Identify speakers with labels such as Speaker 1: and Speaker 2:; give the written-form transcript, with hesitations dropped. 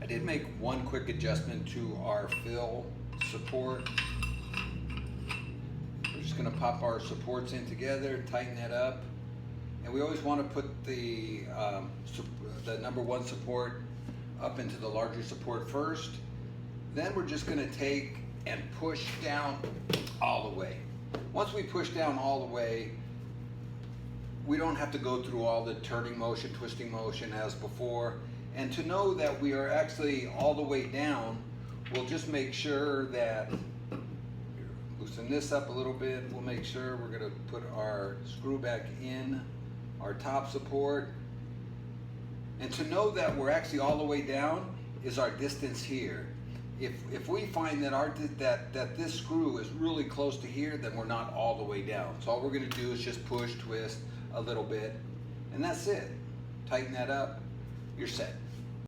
Speaker 1: I did make one quick adjustment to our fill support. We're just gonna pop our supports in together, tighten that up. And we always wanna put the number one support up into the larger support first. Then we're just gonna take and push down all the way. Once we push down all the way, we don't have to go through all the turning motion, twisting motion as before. And to know that we are actually all the way down, we'll just make sure that, loosen this up a little bit, we'll make sure we're gonna put our screw back in our top support. And to know that we're actually all the way down is our distance here. If we find that that this screw is really close to here, then we're not all the way down. So all we're gonna do is just push, twist a little bit, and that's it. Tighten that up, you're set.